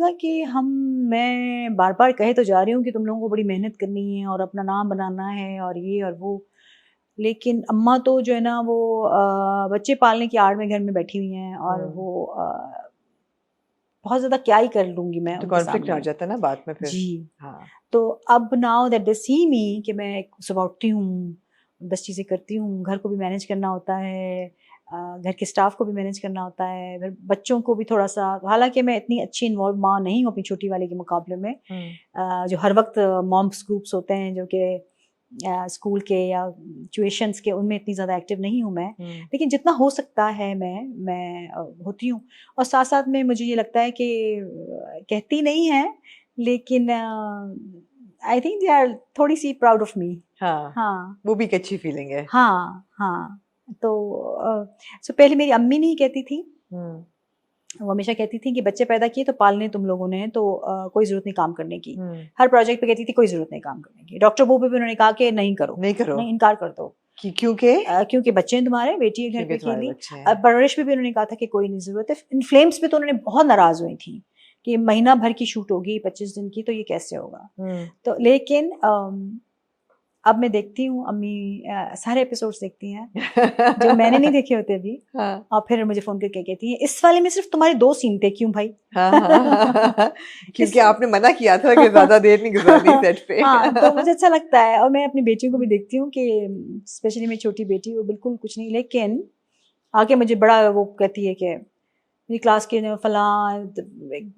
लगा कि मैं बार बार कहे तो जा रही हूँ कि तुम लोगों को बड़ी मेहनत करनी है और अपना नाम बनाना है और ये और वो, लेकिन अम्मा तो जो है ना वो बच्चे पालने की आड़ में घर में बैठी हुई हैं और वो बहुत ज़्यादा क्या ही कर लूँगी मैं तो उनके कॉन्फ्लिक्ट आ सामने। जाता है ना बात में फिर। जी, हाँ। तो अब नाउ दैट दे सी मी कि मैं सुबह उठती हूँ, 10 चीज़ें करती हूँ, घर को भी मैनेज करना होता है, घर के स्टाफ को भी मैनेज करना होता है, फिर बच्चों को भी थोड़ा-सा, हालाँकि मैं इतनी अच्छी इन्वॉल्व माँ नहीं हूँ अपनी छोटी वाली के मुकाबले में। जो हर वक़्त मॉम्स ग्रुप्स होते हैं जो कि स्कूल के या ट्यूशन्स के, उनमें इतनी ज़्यादा एक्टिव नहीं हूँ मैं। लेकिन जितना हो सकता है मैं होती हूँ। और साथ-साथ में मुझे ये लगता है कि कहती नहीं हैं, लेकिन आई थिंक दे आर थोड़ी-सी प्राउड ऑफ मी। हाँ, हाँ। वो भी एक अच्छी फीलिंग है। हाँ, हाँ। तो पहले मेरी अम्मी नहीं कहती थी, वो हमेशा कहती थी कि बच्चे पैदा किए तो पालने तुम लोगों ने, तो कोई ज़रूरत नहीं काम करने की। हर प्रोजेक्ट पे कहती थी कोई ज़रूरत नहीं काम करने की। डॉक्टर वो पे भी उन्होंने कहा कि नहीं करो, नहीं करो, नहीं इनकार कर दो। क्योंकि क्योंकि बच्चे हैं तुम्हारे, बेटी है घर क्योंकि पे तुम्हारे अकेली। बच्चे हैं। परवरिश पे भी उन्होंने कहा था कि कोई नहीं ज़रूरत है। इन फ्लेम्स पे तो उन्होंने बहुत नाराज़ हुई थी कि महीना भर की शूट होगी 25 दिन की, तो ये कैसे होगा। तो लेकिन अब मैं देखती हूँ अम्मी सारे एपिसोड्स देखती हैं जो मैंने नहीं देखे होते अभी। हाँ। और फिर मुझे फ़ोन करके कहती हैं इस वाले में सिर्फ तुम्हारे 2 सीन थे, क्यों भाई? हाँ, हाँ। इस क्योंकि आपने मना किया था कि ज़्यादा देर नहीं गुज़ारनी सेट पे। हाँ, तो मुझे अच्छा लगता है और मैं अपनी बेटियों को भी देखती हूँ कि स्पेशली मेरी छोटी बेटी, वो बिल्कुल कुछ नहीं, लेकिन आके मुझे बड़ा वो कहती है कि मेरी क्लास के जो फलां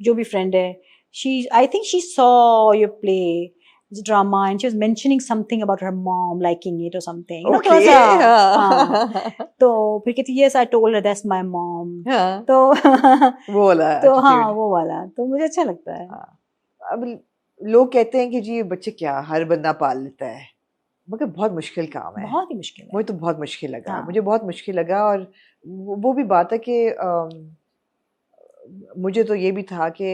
जो भी फ्रेंड है, she I think she saw your play drama and she was mentioning something about her mom liking it और समथिंग, यू नो, ओके। थोड़ा सा। हाँ, हाँ। तो फिर कहती है yes I told her that's my mom. हाँ, तो वो वाला तो हाँ, एटीट्यूड। वो वाला तो मुझे अच्छा लगता है। हाँ, अब लोग कहते हैं कि जी ये बच्चे क्या हर बंदा पाल लेता है, मगर बहुत मुश्किल काम है। बहुत ही मुश्किल है। मुझे तो बहुत मुश्किल लगा, हाँ। मुझे बहुत मुश्किल लगा। और वो भी बात है कि मुझे तो ये भी था कि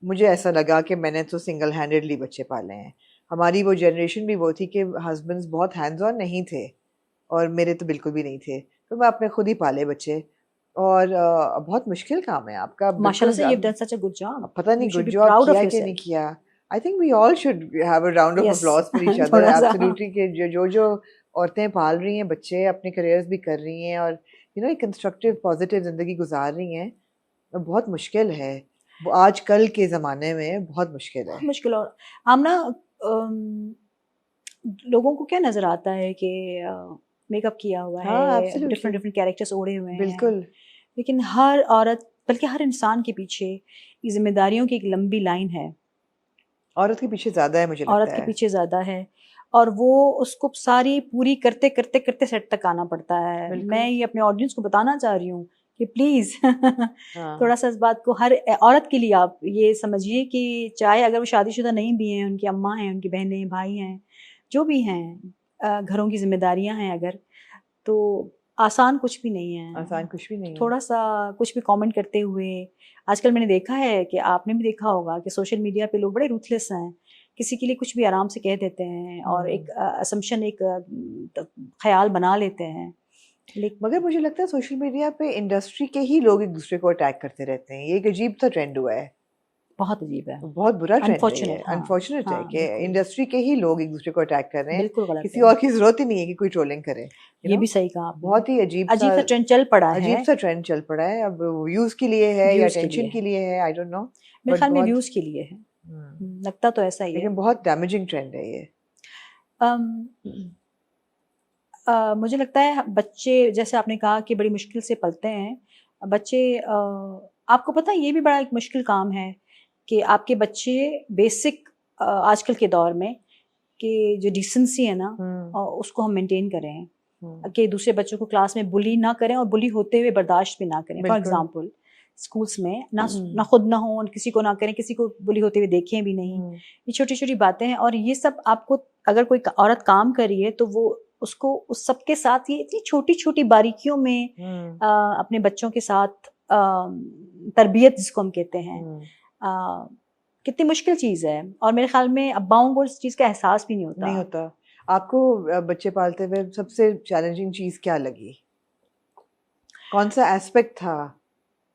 मुझे ऐसा लगा कि मैंने तो सिंगल हैंडेडली बच्चे पाले हैं। हमारी वो जनरेशन भी वो थी कि हस्बैंड्स बहुत हैंड्स ऑन नहीं थे, और मेरे तो बिल्कुल भी नहीं थे, तो मैं अपने खुद ही पाले बच्चे। और बहुत मुश्किल काम है आपका, माशाल्लाह बिल्कुल। Say you have done such a good job, अब पता यू नहीं should good be job proud of किया कि नहीं योरसेल्फ। किया। I think we all should have a round of yes. Applause for each other. थोड़ा सा। एब्सोल्युटली कि जो औरतें पाल रही हैं बच्चे, अपने करियर्स भी कर रही हैं, और एक कंस्ट्रक्टिव पॉजिटिव ज़िंदगी गुजार रही हैं, बहुत मुश्किल है। वो आजकल के ज़माने में बहुत मुश्किल है। बहुत मुश्किल। और हम ना अम, लोगों को क्या नजर आता है कि मेकअप किया हुआ हाँ, है, डिफरेंट एब्सोल्युटली, डिफरेंट कैरेक्टर्स ओढ़े हुए हैं, बिल्कुल। लेकिन हर औरत, बल्कि हर इंसान के पीछे ये जिम्मेदारियों की एक लंबी लाइन है। औरत के पीछे ज़्यादा है मुझे औरत लगता के है। पीछे ज़्यादा है और वो उसको सारी पूरी करते करते करते सेट तक आना पड़ता है। मैं बिल्कुल। ये अपने ऑडियंस को बताना चाह रही हूँ कि प्लीज़ हाँ। थोड़ा सा इस बात को, हर औरत के लिए आप ये समझिए कि चाहे अगर वो शादीशुदा नहीं भी हैं, उनकी अम्मा हैं, उनकी बहनें, भाई हैं, जो भी हैं, घरों की जिम्मेदारियां हैं अगर, तो आसान कुछ भी नहीं है। आसान कुछ भी तो नहीं है। थोड़ा सा कुछ भी कमेंट करते हुए, आजकल मैंने देखा है कि आपने भी देखा होगा कि सोशल मीडिया पे लोग बड़े रूथलेस हैं, किसी के लिए कुछ भी आराम से कह देते हैं और एक असम्पशन, एक ख्याल बना लेते हैं। मगर लेकिन मुझे लगता है सोशल मीडिया पे इंडस्ट्री के ही लोग एक दूसरे को अटैक करते रहते हैं। ये एक अजीब सा ट्रेंड हुआ है, बहुत अजीब है, बहुत बुरा ट्रेंड है ये। अनफॉर्चुनेट। हाँ, अनफॉर्चुनेट है हाँ, कि बिल्कुल, इंडस्ट्री के ही लोग एक दूसरे को अटैक कर रहे हैं। बिल्कुल गलत किसी है। और की जरूरत ही नहीं है कि कोई ट्रोलिंग करे, ये भी सही कहा आपने। बहुत ही अजीब सा ट्रेंड चल पड़ा है, अजीब सा ट्रेंड चल पड़ा है। अब व्यूज के लिए है या व्यूज के लिए अटेंशन के है, लिए है, आई डोंट नो, मेरे बट ख्याल में बहुत व्यूज के लिए है। लगता तो ऐसा ही है। लेकिन बहुत डैमेजिंग ट्रेंड है ये। अम, मुझे लगता है बच्चे, जैसे आपने कहा कि बड़ी मुश्किल से पलते हैं बच्चे। आपको पता है ये भी बड़ा एक मुश्किल काम है कि आपके बच्चे बेसिक, आजकल के दौर में, कि जो डिसेंसी है ना, उसको हम मेंटेन करें, कि दूसरे बच्चों को क्लास में बुली ना करें और बुली होते हुए बर्दाश्त भी ना करें। फॉर बिल्कुल। एग्जांपल स्कूल्स में ना खुद ना हो और किसी को ना करें, किसी को बुली होते हुए देखें भी नहीं। ये छोटी छोटी बातें हैं और ये सब आपको, अगर कोई औरत काम कर रही है तो वो उसको उस सबके साथ ये इतनी छोटी छोटी बारीकियों में अपने बच्चों के साथ तरबियत जिसको हम कहते हैं, कितनी मुश्किल चीज़ है। और मेरे ख्याल में अब्बाओं को इस चीज़ का एहसास भी नहीं होता। नहीं होता। आपको बच्चे पालते हुए सबसे चैलेंजिंग चीज क्या लगी? कौन सा एस्पेक्ट था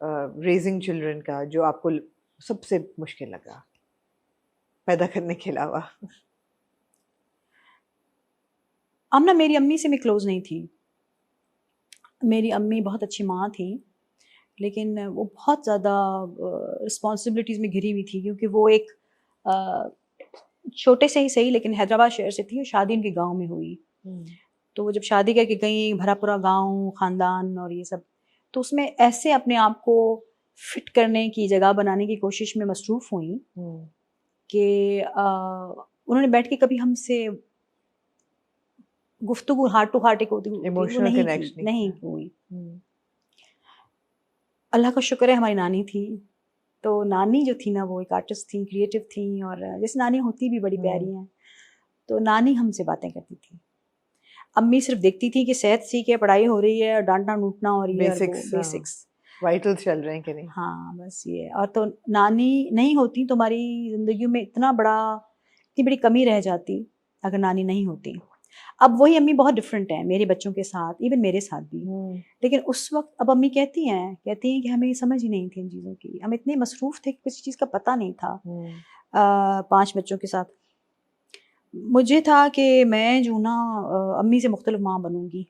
रेजिंग चिल्ड्रन का जो आपको सबसे मुश्किल लगा पैदा करने के अलावा? आमना, मेरी अम्मी से मैं क्लोज नहीं थी। मेरी अम्मी बहुत अच्छी माँ थी, लेकिन वो बहुत ज़्यादा रिस्पॉन्सिबिलिटीज़ में घिरी हुई थी, क्योंकि वो एक छोटे से ही सही लेकिन हैदराबाद शहर से थी और शादी उनके गांव में हुई। तो वो जब शादी करके गई, भरा पूरा गांव, ख़ानदान और ये सब, तो उसमें ऐसे अपने आप को फिट करने की, जगह बनाने की कोशिश में मसरूफ़ हुई कि उन्होंने बैठ के कभी हमसे गुफ्तगू हार्ट टू हार्ट एक होती वो इमोशनल नहीं कनेक्शन नहीं हुई। अल्लाह का शुक्र है हमारी नानी थी। तो नानी जो थी ना, वो एक आर्टिस्ट थी, क्रिएटिव थी, और जैसे नानी होती भी बड़ी प्यारी हैं। तो नानी हमसे बातें करती थी। अम्मी सिर्फ देखती थी कि सेहत ठीक है, पढ़ाई हो रही है, डांटना नूटना और ये बेसिक्स वाइटल्स चल रहे हैं कि नहीं। हाँ, बस ये। और तो नानी नहीं होती तो हमारी ज़िंदगी में इतनी बड़ी कमी रह जाती अगर नानी नहीं होती। अब वही अम्मी बहुत डिफरेंट है मेरे बच्चों के साथ, इवन मेरे साथ भी। लेकिन उस वक्त अब अम्मी कहती हैं कि हमें समझ ही नहीं थी इन चीज़ों की, हम इतने मसरूफ़ थे कि किसी चीज़ का पता नहीं था। 5 बच्चों के साथ मुझे था कि मैं जो ना अम्मी से मुख्तलिफ माँ बनूंगी।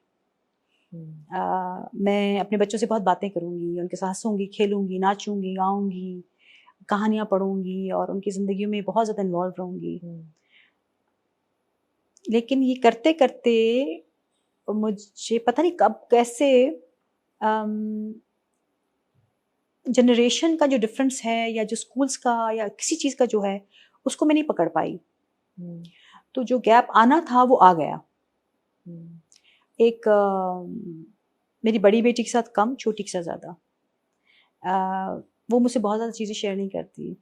मैं अपने बच्चों से बहुत बातें करूंगी, उनके साथ हंसूंगी, खेलूंगी, नाचूंगी, गाऊंगी, कहानियाँ पढ़ूंगी और उनकी ज़िंदगी में बहुत ज़्यादा इन्वॉल्व रहूंगी। लेकिन ये करते करते मुझे पता नहीं कब कैसे जनरेशन का जो डिफरेंस है, या जो स्कूल्स का या किसी चीज़ का जो है, उसको मैं नहीं पकड़ पाई। तो जो गैप आना था वो आ गया। एक मेरी बड़ी बेटी के साथ कम, छोटी के साथ ज़्यादा। वो मुझसे बहुत ज़्यादा चीज़ें शेयर नहीं करती।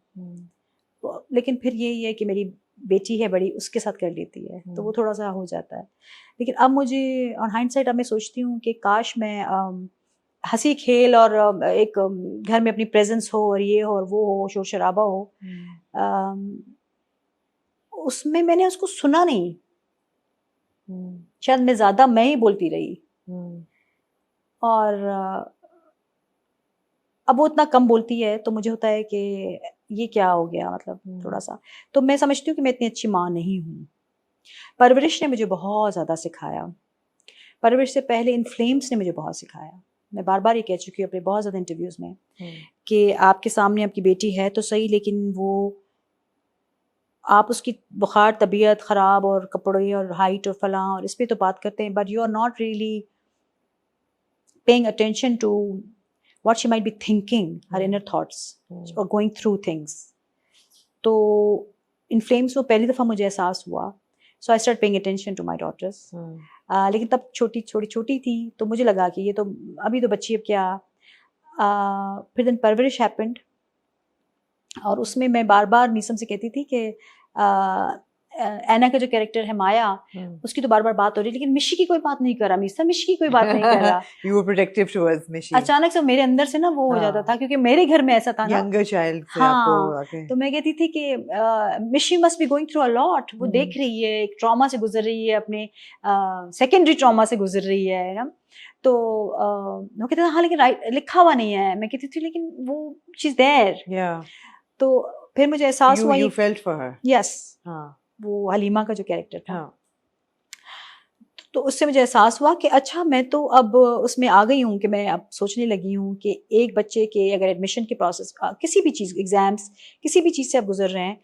लेकिन फिर यही है कि मेरी बेटी है बड़ी, उसके साथ कर लेती है, तो वो थोड़ा सा हो जाता है। लेकिन अब मुझे ऑन हाइंडसाइट अब मैं सोचती हूँ कि काश मैं हंसी खेल और एक घर में अपनी प्रेजेंस हो और ये हो और वो हो, शोर शराबा हो, उसमें मैंने उसको सुना नहीं। शायद मैं ही बोलती रही। और अब वो इतना कम बोलती है तो मुझे होता है कि ये क्या हो गया, मतलब थोड़ा सा। तो मैं समझती हूँ कि मैं इतनी अच्छी माँ नहीं हूँ। परवरिश ने मुझे बहुत ज़्यादा सिखाया। परवरिश से पहले इन फ्लेम्स ने मुझे बहुत सिखाया। मैं बार बार ये कह चुकी हूँ अपने बहुत ज़्यादा इंटरव्यूज़ में कि आपके सामने आपकी बेटी है तो सही, लेकिन वो आप उसकी बुखार, तबीयत ख़राब और कपड़े और हाइट और फलां और इस पर तो बात करते हैं, but you are not really paying attention to what she might be thinking, her inner thoughts or going through things. तो in flames में पहली दफ़ा मुझे एहसास हुआ, so I started paying attention to my daughters. लेकिन तब छोटी थी तो मुझे लगा कि ये तो अभी तो बच्ची, अब क्या। फिर दिन परवरिश happened और उसमें मैं बार बार नीसम से कहती थी कि एना का जो कैरेक्टर है माया, उसकी तो बार बार बात हो रही है, लेकिन मिशी की कोई बात नहीं कर रहा, मिशी की कोई बात नहीं कर रहा। You were protective towards मिशी। अचानक से मेरे अंदर से ना वो हो जाता था, क्योंकि मेरे घर में ऐसा था ना, यंगर चाइल्ड से आपको। तो मैं कहती थी कि मिशी must be going through a lot. वो देख रही है, एक ट्रॉमा से गुजर रही है, अपने सेकेंडरी ट्रॉमा से गुजर रही है ना। तो वो कहते थे हाँ लेकिन लिखा हुआ नहीं है। मैं कहती थी लेकिन वो शी इज देयर। तो फिर मुझे एहसास हुआ, you felt for her. Yes, वो हलीमा का जो कैरेक्टर था। तो उससे मुझे एहसास हुआ कि अच्छा, मैं तो अब उसमें आ गई हूँ कि मैं अब सोचने लगी हूँ कि एक बच्चे के अगर एडमिशन के प्रोसेस, किसी भी चीज़, एग्जाम्स, किसी भी चीज़ से आप गुजर रहे हैं,